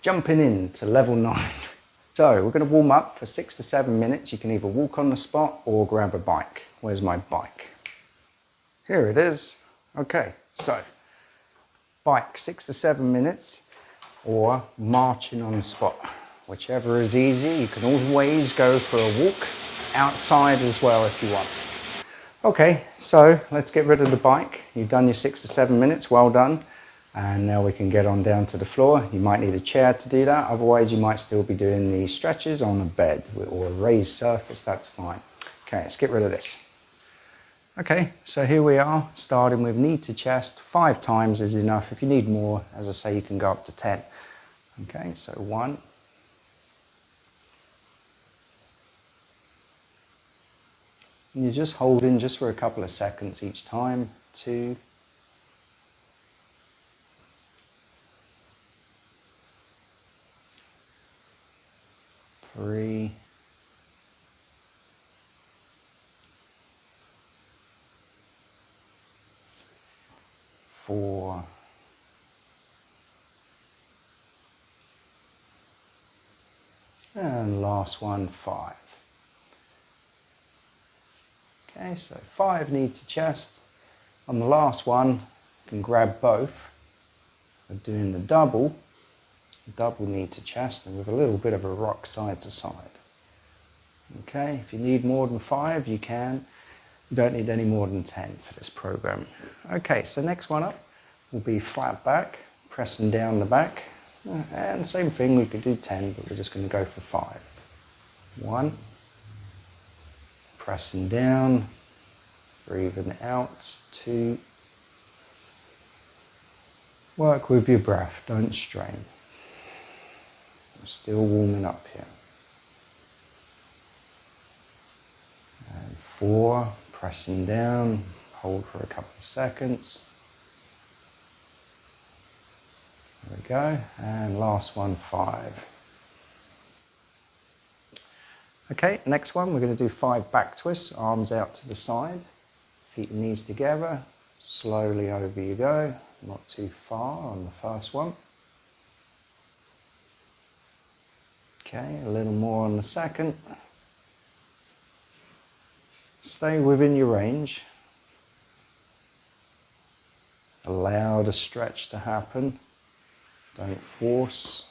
jumping into level 9. So we're going to warm up for 6 to 7 minutes. You can either walk on the spot or grab a bike. Where's my bike? Here it is. Okay, so bike 6 to 7 minutes or marching on the spot. Whichever is easy. You can always go for a walk outside as well if you want. Okay, so let's get rid of the bike. You've done your 6 to 7 minutes, well done. And now we can get on down to the floor. You might need a chair to do that, otherwise you might still be doing the stretches on a bed or a raised surface, that's fine. Okay, let's get rid of this. Okay, so here we are, starting with knee to chest. 5 times is enough. If you need more, as I say, you can go up to 10. Okay, so 1. And you're just holding just for a couple of seconds each time. 2. 3. 4. 'Last one, 5. Okay, so 5 knee to chest. On the last one, you can grab both. We're doing the double knee to chest, and with a little bit of a rock side to side. Okay, if you need more than 5, you can. You don't need any more than 10 for this program. Okay, so next one up will be flat back, pressing down the back. And same thing, we could do 10, but we're just going to go for 5. 1, pressing down, breathing out. 2, work with your breath, don't strain. I'm still warming up here. And 4, pressing down, hold for a couple of seconds. There we go, and last one, 5. Okay, next one, we're going to do 5 back twists, arms out to the side, feet and knees together, slowly over you go, not too far on the first one. Okay, a little more on the second. Stay within your range. Allow the stretch to happen. Don't force.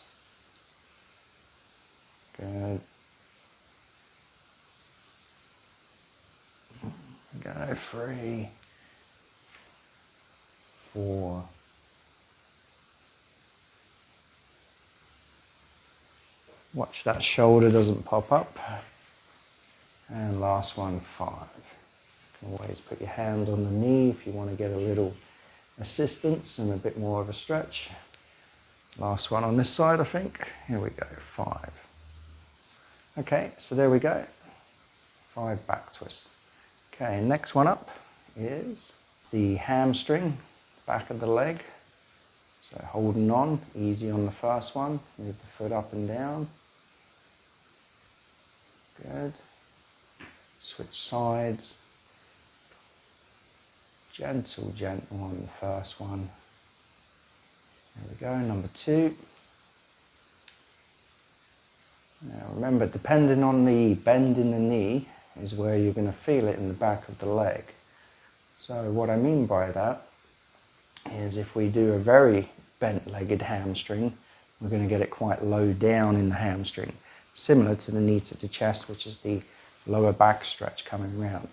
Good. Go 3, 4. Watch that shoulder doesn't pop up. And last one, 5. You can always put your hand on the knee if you want to get a little assistance and a bit more of a stretch. Last one on this side, I think. Here we go, 5. Okay, so there we go. 5 back twists. Okay, next one up is the hamstring, back of the leg. So holding on, easy on the first one. Move the foot up and down. Good. Switch sides. Gentle, gentle on the first one. There we go, number 2. Now remember, depending on the bend in the knee is where you're going to feel it in the back of the leg. So what I mean by that is if we do a very bent-legged hamstring, we're going to get it quite low down in the hamstring, similar to the knee to the chest, which is the lower back stretch coming round.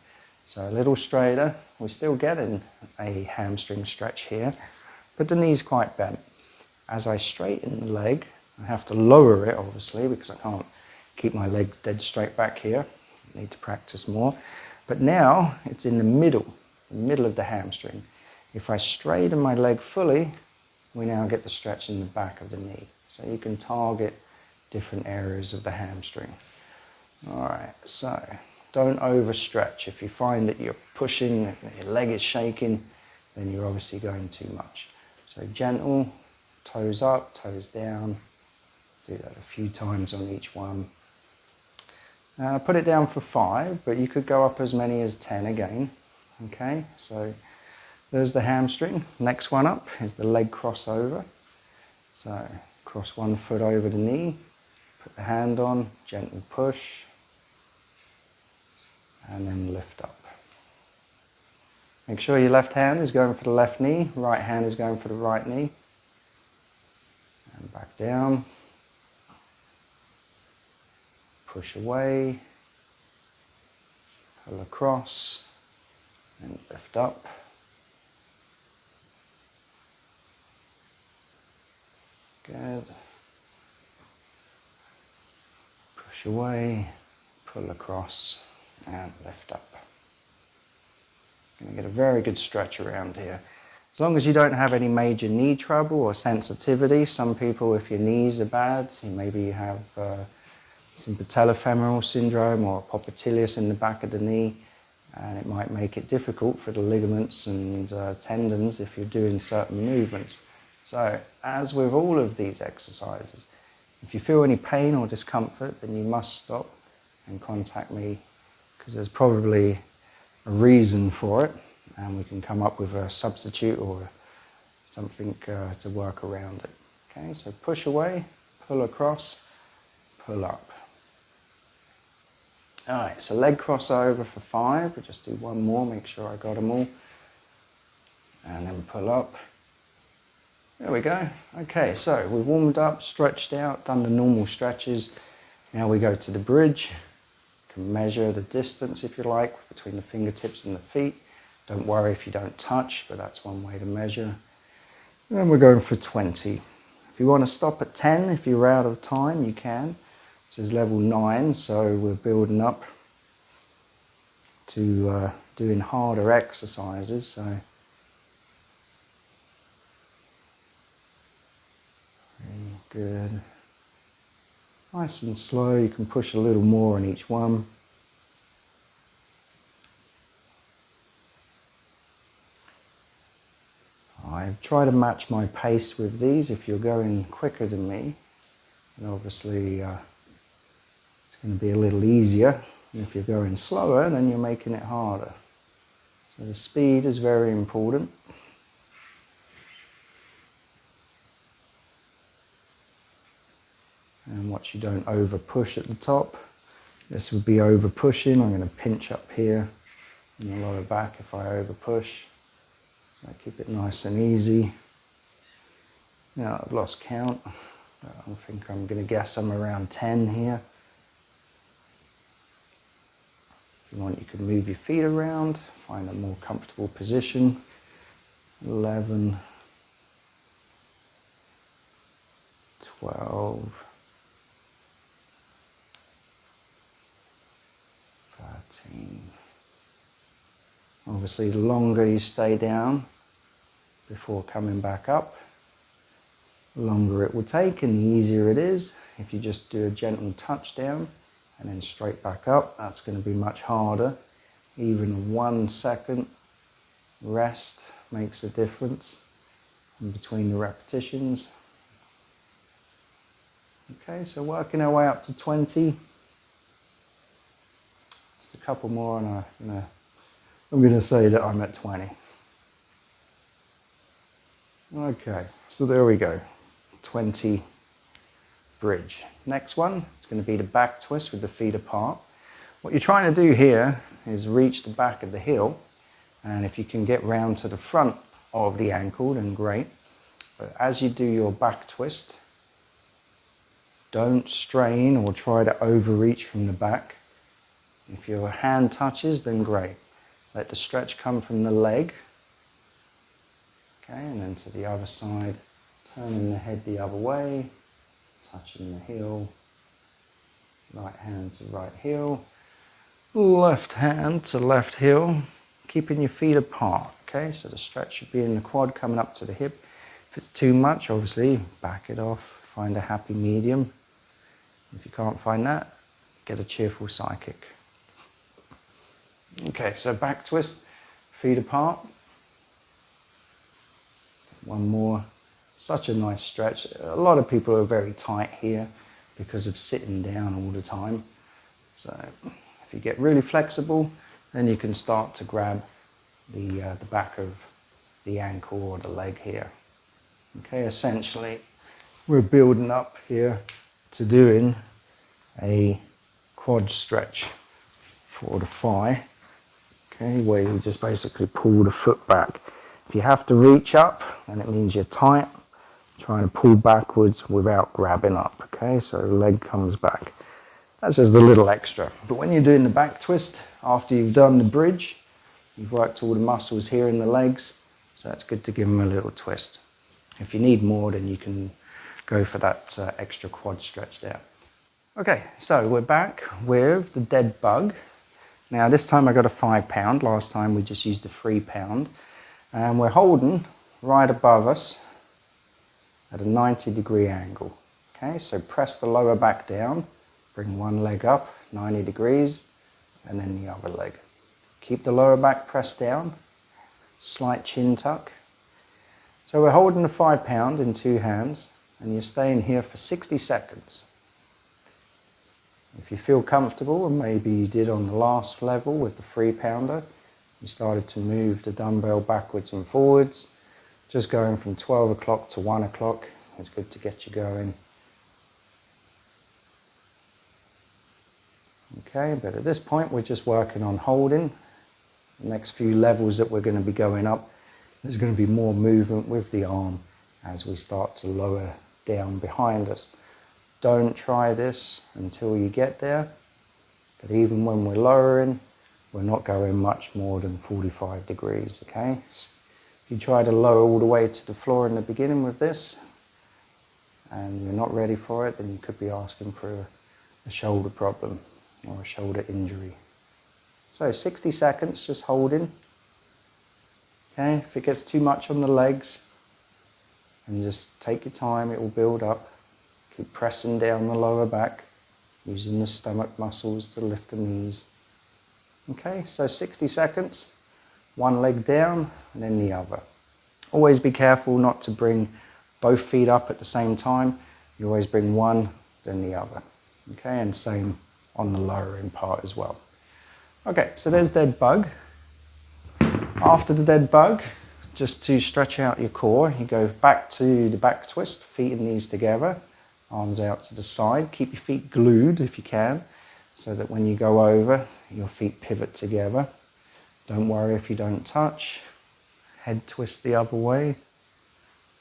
So a little straighter, we're still getting a hamstring stretch here, but the knee's quite bent. As I straighten the leg, I have to lower it obviously because I can't keep my leg dead straight back here. I need to practice more. But now it's in the middle of the hamstring. If I straighten my leg fully, we now get the stretch in the back of the knee. So you can target different areas of the hamstring. Alright, so don't overstretch. If you find that you're pushing, your leg is shaking, then you're obviously going too much. So gentle, toes up, toes down. Do that a few times on each one. Put it down for 5, but you could go up as many as 10 again. Okay, so there's the hamstring. Next one up is the leg crossover. So cross one foot over the knee, put the hand on, gently push, and then lift up. Make sure your left hand is going for the left knee, right hand is going for the right knee. And back down. Push away. Pull across. And lift up. Good. Push away. Pull across. And lift up. Going to get a very good stretch around here. As long as you don't have any major knee trouble or sensitivity. Some people, if your knees are bad, maybe you have some patellofemoral syndrome or popliteus in the back of the knee, and it might make it difficult for the ligaments and tendons if you're doing certain movements. So, as with all of these exercises, if you feel any pain or discomfort, then you must stop and contact me, because there's probably a reason for it, and we can come up with a substitute or something to work around it. Okay, so push away, pull across, pull up. Alright, so leg crossover for 5. We'll just do one more, make sure I got them all. And then pull up. There we go. Okay, so we've warmed up, stretched out, done the normal stretches. Now we go to the bridge. Measure the distance, if you like, between the fingertips and the feet. Don't worry if you don't touch, but that's one way to measure. And then we're going for 20. If you want to stop at 10, if you're out of time, you can. This is level 9, so we're building up to doing harder exercises. So very good. Nice and slow, you can push a little more on each one. I try to match my pace with these. If you're going quicker than me, then obviously it's going to be a little easier. And if you're going slower, then you're making it harder. So the speed is very important. And watch you don't over push at the top. This would be over pushing. I'm going to pinch up here in the lower back if I over push. So I keep it nice and easy. Now I've lost count. I think I'm going to guess I'm around 10 here. If you want, you can move your feet around, find a more comfortable position. 11, 12, 13. Obviously, the longer you stay down before coming back up, the longer it will take and the easier it is. If you just do a gentle touch down and then straight back up, that's going to be much harder. Even a 1 second rest makes a difference in between the repetitions. Okay, so working our way up to 20. Just a couple more and I'm going to say that I'm at 20. Okay, so there we go. 20 bridge. Next one, it's going to be the back twist with the feet apart. What you're trying to do here is reach the back of the heel, and if you can get round to the front of the ankle, then great. But as you do your back twist, don't strain or try to overreach from the back. If your hand touches, then great. Let the stretch come from the leg. Okay, and then to the other side, turning the head the other way, touching the heel, right hand to right heel, left hand to left heel, keeping your feet apart. Okay, so the stretch should be in the quad coming up to the hip. If it's too much, obviously, back it off, find a happy medium. If you can't find that, get a cheerful side kick. Okay, so back twist, feet apart. One more. Such a nice stretch. A lot of people are very tight here because of sitting down all the time. So if you get really flexible, then you can start to grab the back of the ankle or the leg here. Okay, essentially, we're building up here to doing a quad stretch for the thigh, okay, where you just basically pull the foot back. If you have to reach up, then it means you're tight, trying to pull backwards without grabbing up, okay, so the leg comes back. That's just a little extra. But when you're doing the back twist, after you've done the bridge, you've worked all the muscles here in the legs, so it's good to give them a little twist. If you need more, then you can go for that extra quad stretch there. Okay, so we're back with the dead bug. Now this time I got a 5 pound, last time we just used a 3 pound. And we're holding right above us at a 90-degree angle. Okay, so press the lower back down, bring one leg up 90 degrees, and then the other leg. Keep the lower back pressed down, slight chin tuck. So we're holding the 5 pound in 2 hands, and you're staying here for 60 seconds. If you feel comfortable, and maybe you did on the last level with the 3 pounder, you started to move the dumbbell backwards and forwards, just going from 12 o'clock to 1 o'clock is good to get you going. Okay, but at this point we're just working on holding. The next few levels that we're going to be going up, there's going to be more movement with the arm as we start to lower down behind us. Don't try this until you get there, but even when we're lowering, we're not going much more than 45 degrees, okay? So if you try to lower all the way to the floor in the beginning with this, and you're not ready for it, then you could be asking for a shoulder problem or a shoulder injury. So 60 seconds just holding. Okay, if it gets too much on the legs, and just take your time, it will build up. Keep pressing down the lower back, using the stomach muscles to lift the knees. Okay, so 60 seconds, one leg down and then the other. Always be careful not to bring both feet up at the same time. You always bring one, then the other. Okay, and same on the lowering part as well. Okay, so there's dead bug. After the dead bug, just to stretch out your core, you go back to the back twist, feet and knees together, arms out to the side. Keep your feet glued if you can, so that when you go over, your feet pivot together. Don't worry if you don't touch. Head twist the other way.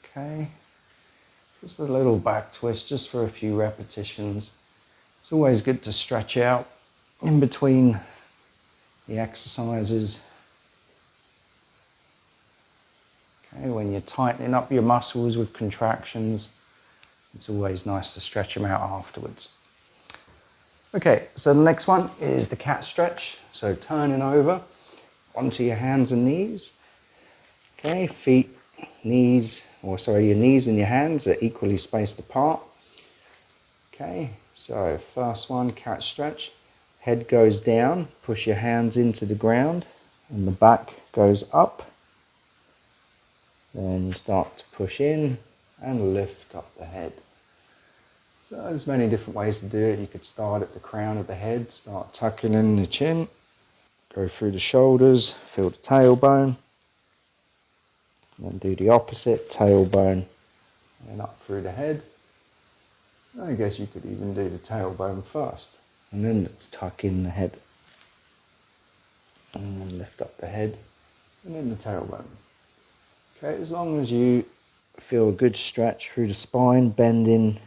Okay. Just a little back twist, just for a few repetitions. It's always good to stretch out in between the exercises. Okay, when you're tightening up your muscles with contractions, it's always nice to stretch them out afterwards. Okay, so the next one is the cat stretch. So turning over onto your hands and knees. Okay, feet, knees, your knees and your hands are equally spaced apart. Okay, so first one, cat stretch. Head goes down, push your hands into the ground, and the back goes up. Then you start to push in and lift up the head. So there's many different ways to do it. You could start at the crown of the head, start tucking in the chin, go through the shoulders, feel the tailbone, then do the opposite, tailbone, and up through the head. I guess you could even do the tailbone first, and then let's tuck in the head, and then lift up the head, and then the tailbone. Okay, as long as you feel a good stretch through the spine, bending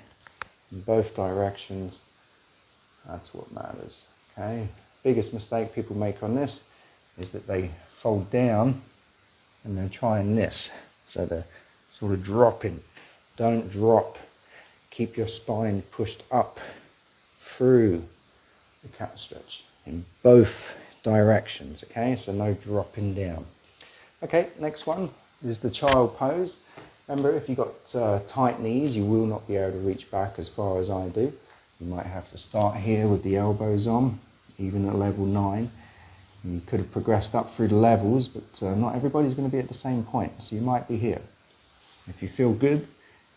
in both directions, that's what matters. Okay, biggest mistake people make on this is that they fold down and they're trying this, so they're sort of dropping. Don't drop. Keep your spine pushed up through the cat stretch in both directions, okay, so no dropping down. Okay, next one is the child pose. Remember, if you've got tight knees, you will not be able to reach back as far as I do. You might have to start here with the elbows on, even at level 9. You could have progressed up through the levels, but not everybody's going to be at the same point, so you might be here. If you feel good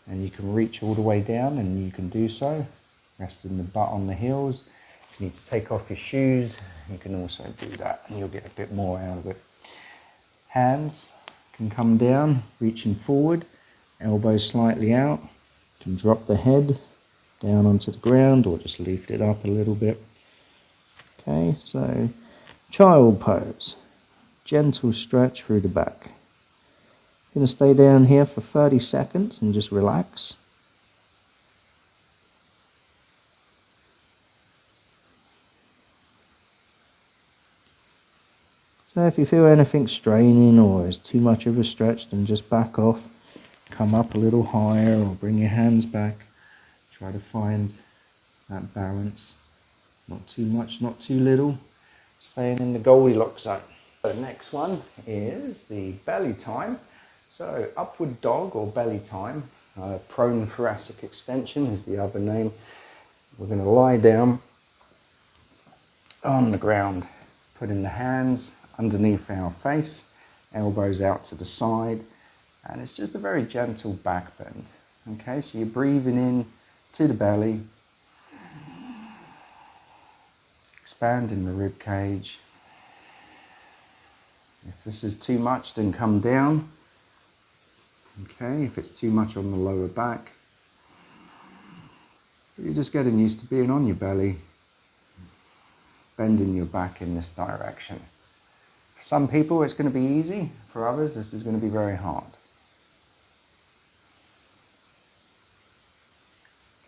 and you can reach all the way down, and you can do so, resting the butt on the heels. If you need to take off your shoes, you can also do that, and you'll get a bit more out of it. Hands can come down, reaching forward, elbows slightly out, can drop the head down onto the ground or just lift it up a little bit. Okay, so child pose, gentle stretch through the back. Going to stay down here for 30 seconds and just relax. So if you feel anything straining or is too much of a stretch, then just back off, come up a little higher or bring your hands back. Try to find that balance. Not too much, not too little. Staying in the Goldilocks zone. The next one is the belly time. So upward dog or belly time, prone thoracic extension is the other name. We're going to lie down on the ground, putting the hands underneath our face, elbows out to the side, and it's just a very gentle back bend. Okay, so you're breathing in to the belly, expanding the rib cage. If this is too much, then come down. Okay, if it's too much on the lower back, you're just getting used to being on your belly, bending your back in this direction. For some people it's going to be easy, for others this is going to be very hard.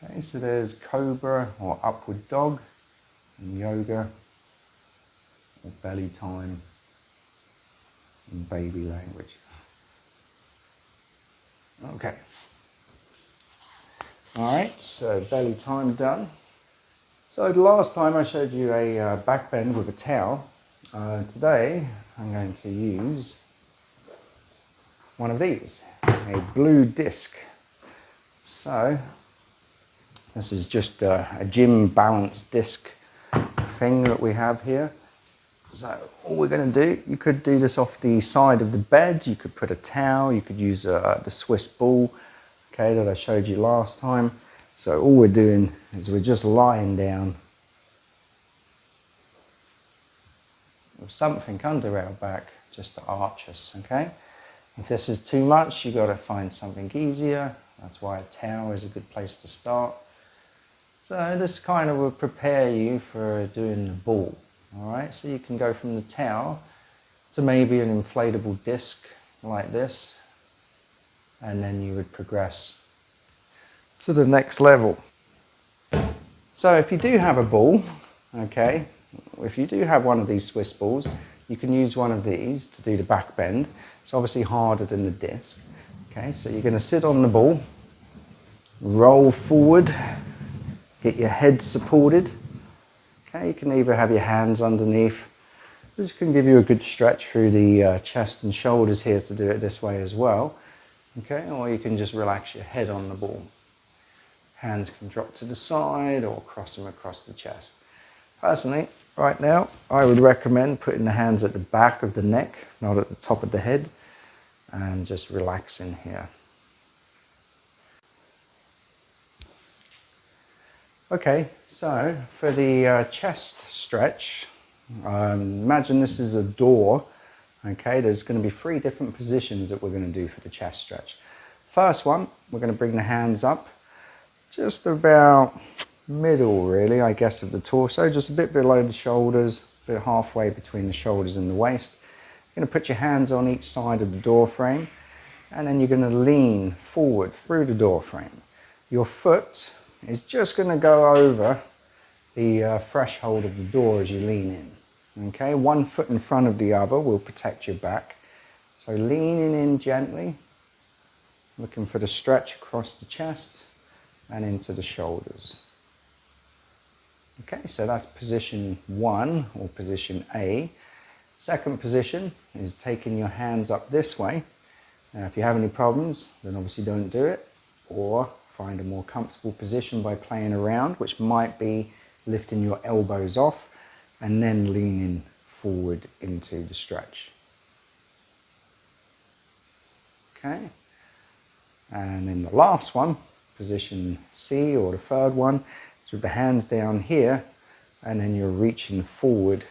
Okay, so there's cobra or upward dog in yoga, or belly time in baby language. Okay. Alright, so belly time done. So the last time I showed you a back bend with a towel. Today I'm going to use one of these, a blue disc. So this is just a gym balance disc thing that we have here. So all we're going to do, you could do this off the side of the bed, you could put a towel, you could use the Swiss ball, okay, that I showed you last time. So all we're doing is we're just lying down with something under our back just to arch us, okay? If this is too much, you've got to find something easier. That's why a towel is a good place to start. So this kind of will prepare you for doing the ball, all right? So you can go from the towel to maybe an inflatable disc like this, and then you would progress to the next level. So if you do have a ball, okay, if you do have one of these Swiss balls, you can use one of these to do the back bend. It's obviously harder than the disc. Okay, so you're going to sit on the ball, roll forward, get your head supported. Okay, you can either have your hands underneath, which can give you a good stretch through the chest and shoulders here to do it this way as well. Okay, or you can just relax your head on the ball. Hands can drop to the side or cross them across the chest. Personally, right now, I would recommend putting the hands at the back of the neck, not at the top of the head, and just relaxing here. Okay, so for the chest stretch, imagine this is a door. Okay, there's going to be 3 different positions that we're going to do for the chest stretch. First one, we're going to bring the hands up just about middle, really, I guess, of the torso, just a bit below the shoulders, a bit halfway between the shoulders and the waist. You're going to put your hands on each side of the door frame, and then you're going to lean forward through the door frame. Your foot is just going to go over the threshold of the door as you lean in. Okay, one foot in front of the other will protect your back. So leaning in gently, looking for the stretch across the chest and into the shoulders. Okay, so that's position 1 or position A. Second position is taking your hands up this way. Now if you have any problems, then obviously don't do it, or find a more comfortable position by playing around, which might be lifting your elbows off and then leaning forward into the stretch. Okay, and then the last one, position C, or the third one, is with the hands down here, and then you're reaching forward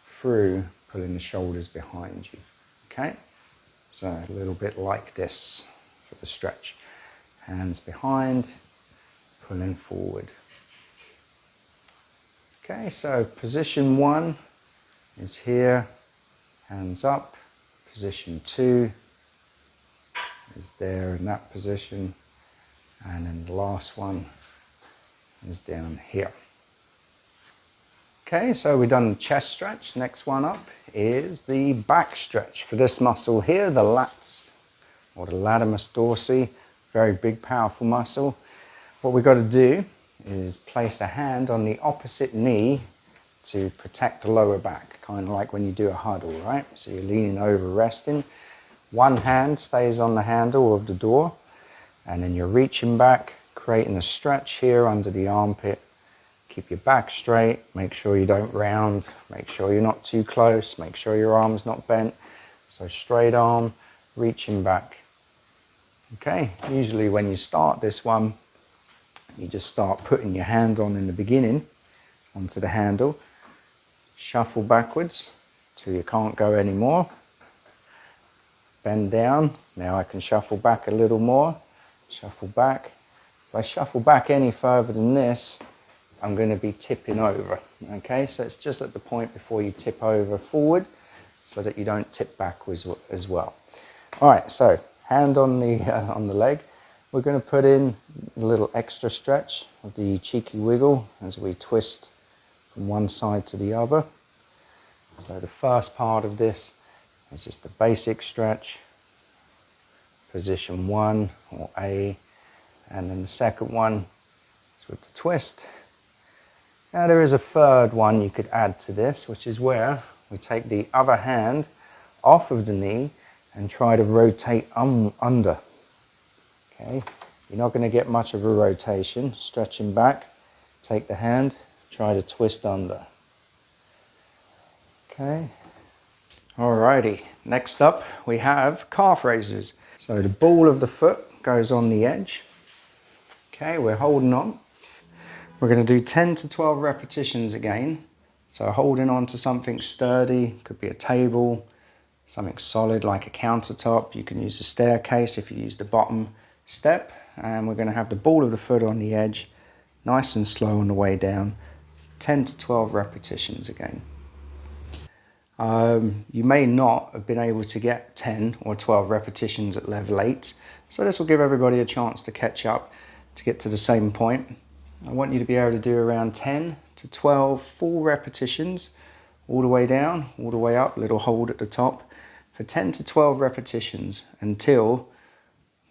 through, pulling the shoulders behind you. Okay, so a little bit like this for the stretch. hands behind, pulling forward. Okay, so position 1 is here, hands up. Position 2 is there in that position, and then the last one is down here. Okay, so we've done the chest stretch. Next one up is the back stretch. For this muscle here, the lats, or the latissimus dorsi, very big, powerful muscle. What we've got to do is place a hand on the opposite knee to protect the lower back, kind of like when you do a huddle, right? So you're leaning over, resting. One hand stays on the handle of the door, and then you're reaching back, creating a stretch here under the armpit. Keep your back straight, make sure you don't round, make sure you're not too close, make sure your arm's not bent. So straight arm, reaching back. Okay, usually when you start this one, you just start putting your hand on in the beginning, onto the handle, shuffle backwards till you can't go anymore. Bend down, now I can shuffle back a little more, shuffle back. If I shuffle back any further than this, I'm going to be tipping over. Okay, so it's just at the point before you tip over forward so that you don't tip backwards as well. All right, so hand on the leg. We're going to put in a little extra stretch of the cheeky wiggle as we twist from one side to the other. So the first part of this is just the basic stretch, position 1 or A, and then the second one is with the twist. Now there is a third one you could add to this, which is where we take the other hand off of the knee and try to rotate under. Okay, you're not going to get much of a rotation. Stretching back, take the hand, try to twist under. Okay. Alrighty, next up we have calf raises. So the ball of the foot goes on the edge. Okay, we're holding on. We're going to do 10 to 12 repetitions again. So holding on to something sturdy, could be a table, something solid like a countertop. You can use a staircase if you use the bottom step. And we're going to have the ball of the foot on the edge, nice and slow on the way down. 10 to 12 repetitions again. You may not have been able to get 10 or 12 repetitions at level 8. So this will give everybody a chance to catch up, to get to the same point. I want you to be able to do around 10 to 12 full repetitions, all the way down, all the way up, little hold at the top, for 10 to 12 repetitions until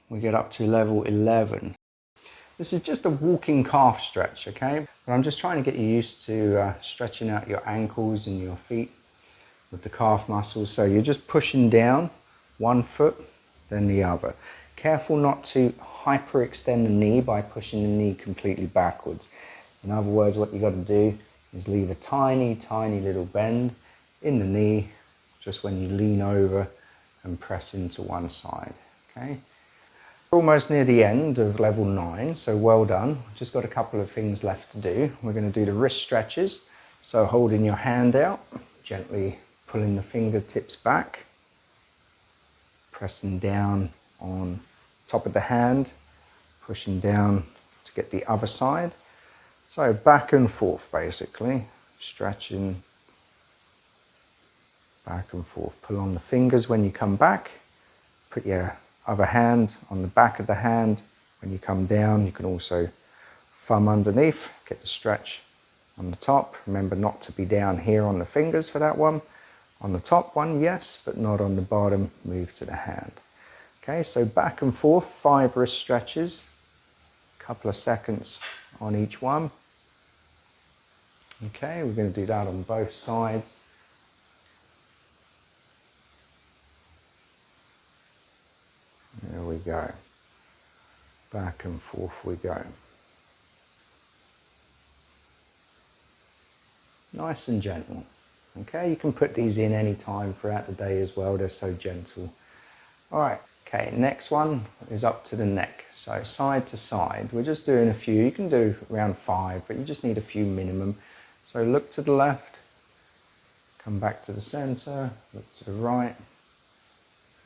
we get up to level 11. This is just a walking calf stretch, okay? But I'm just trying to get you used to stretching out your ankles and your feet with the calf muscles. So you're just pushing down one foot, then the other. Careful not to hyperextend the knee by pushing the knee completely backwards. In other words, what you got to do is leave a tiny, tiny little bend in the knee just when you lean over and press into one side. Okay, we're almost near the end of level 9, so well done. Just got a couple of things left to do. We're going to do the wrist stretches. So holding your hand out, gently pulling the fingertips back, pressing down on top of the hand, pushing down to get the other side. So back and forth basically, stretching back and forth. Pull on the fingers when you come back, put your other hand on the back of the hand. When you come down, you can also thumb underneath, get the stretch on the top. Remember not to be down here on the fingers for that one. On the top one, yes, but not on the bottom. Move to the hand. Okay, so back and forth, 5 wrist stretches, a couple of seconds on each one. Okay, we're going to do that on both sides. There we go. Back and forth we go. Nice and gentle. Okay, you can put these in any time throughout the day as well. They're so gentle. All right. Okay, next one is up to the neck. So side to side, we're just doing a few. You can do around 5, but you just need a few minimum. So look to the left, come back to the center, look to the right,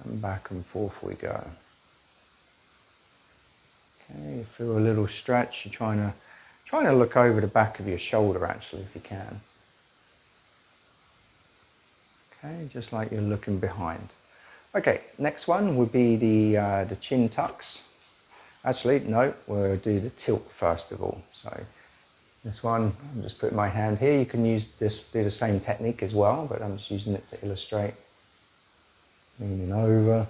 and back and forth we go. Okay, you feel a little stretch. You're trying to look over the back of your shoulder actually, if you can. Okay, just like you're looking behind. Okay, next one would be the chin tucks. Actually, no, we'll do the tilt first of all. So this one, I'm just putting my hand here. You can use this, do the same technique as well, but I'm just using it to illustrate. Leaning over,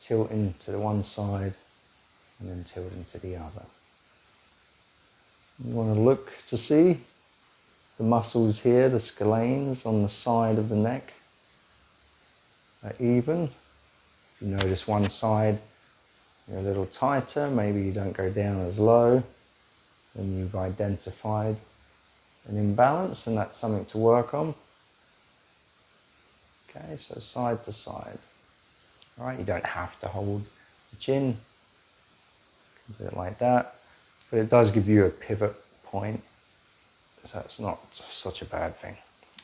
tilting to the one side, and then tilting to the other. You want to look to see the muscles here, the scalenes on the side of the neck are even. If you notice one side you're a little tighter, maybe you don't go down as low, then you've identified an imbalance, and that's something to work on. Okay, so side to side. All right, you don't have to hold the chin. You can do it like that, but it does give you a pivot point, so it's not such a bad thing.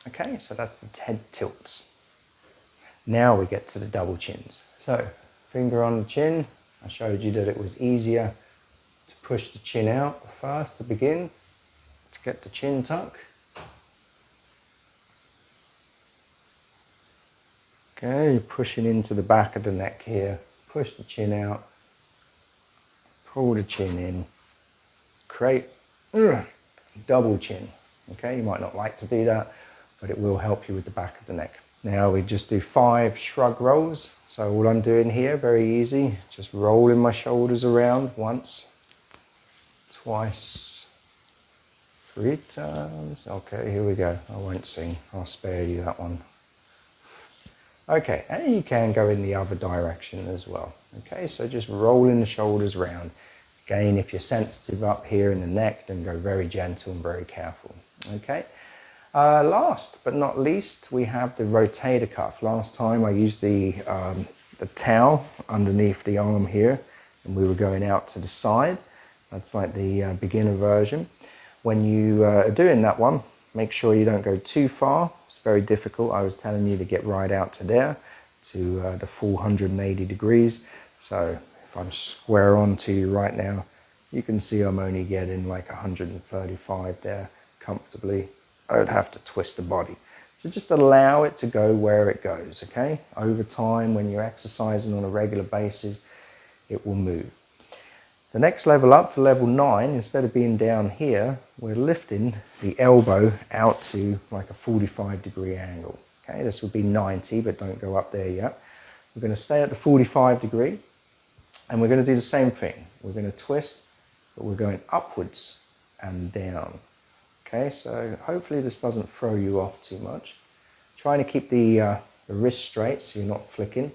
Okay, so that's the head tilts. Now we get to the double chins. So, finger on the chin. I showed you that it was easier to push the chin out first to begin, to get the chin tuck. Okay, you're pushing into the back of the neck here. Push the chin out, pull the chin in, create double chin. Okay, you might not like to do that, but it will help you with the back of the neck. Now we just do 5 shrug rolls. So all I'm doing here, very easy, just rolling my shoulders around once, twice, 3 times. Okay, here we go. I won't sing, I'll spare you that one. Okay, and you can go in the other direction as well. Okay, so just rolling the shoulders round. Again, if you're sensitive up here in the neck, then go very gentle and very careful. Okay, last but not least, we have the rotator cuff. Last time I used the towel underneath the arm here, and we were going out to the side. That's like the beginner version. When you are doing that one, make sure you don't go too far. It's very difficult. I was telling you to get right out to there, to the full 180 degrees. So if I'm square on to you right now, you can see I'm only getting like 135 there comfortably. I would have to twist the body. So just allow it to go where it goes, okay? Over time, when you're exercising on a regular basis, it will move. The next level up, for level 9, instead of being down here, we're lifting the elbow out to like a 45-degree angle. Okay, this would be 90, but don't go up there yet. We're going to stay at the 45 degree, and we're going to do the same thing. We're going to twist, but we're going upwards and down. Okay, so hopefully this doesn't throw you off too much. Trying to keep the wrist straight so you're not flicking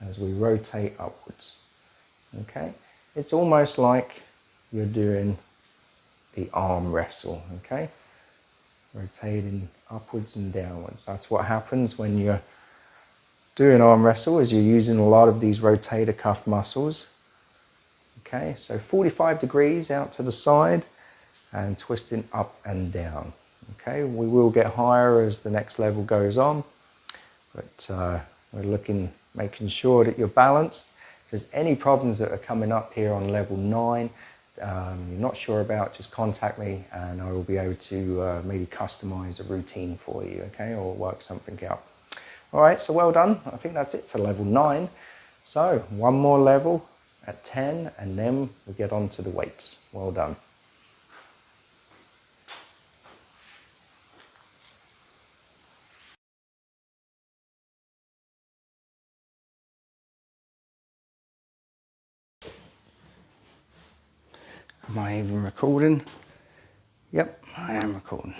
as we rotate upwards. Okay. It's almost like you're doing the arm wrestle, okay? Rotating upwards and downwards. That's what happens when you're doing arm wrestle, is you're using a lot of these rotator cuff muscles. Okay, so 45 degrees out to the side and twisting up and down. Okay, we will get higher as the next level goes on, but we're making sure that you're balanced. If there's any problems that are coming up here on level 9, you're not sure about, just contact me and I will be able to maybe customize a routine for you, okay, or work something out. All right, so well done. I think that's it for level 9. So one more level at 10 and then we get on to the weights. Well done. Am I even recording? Yep, I am recording.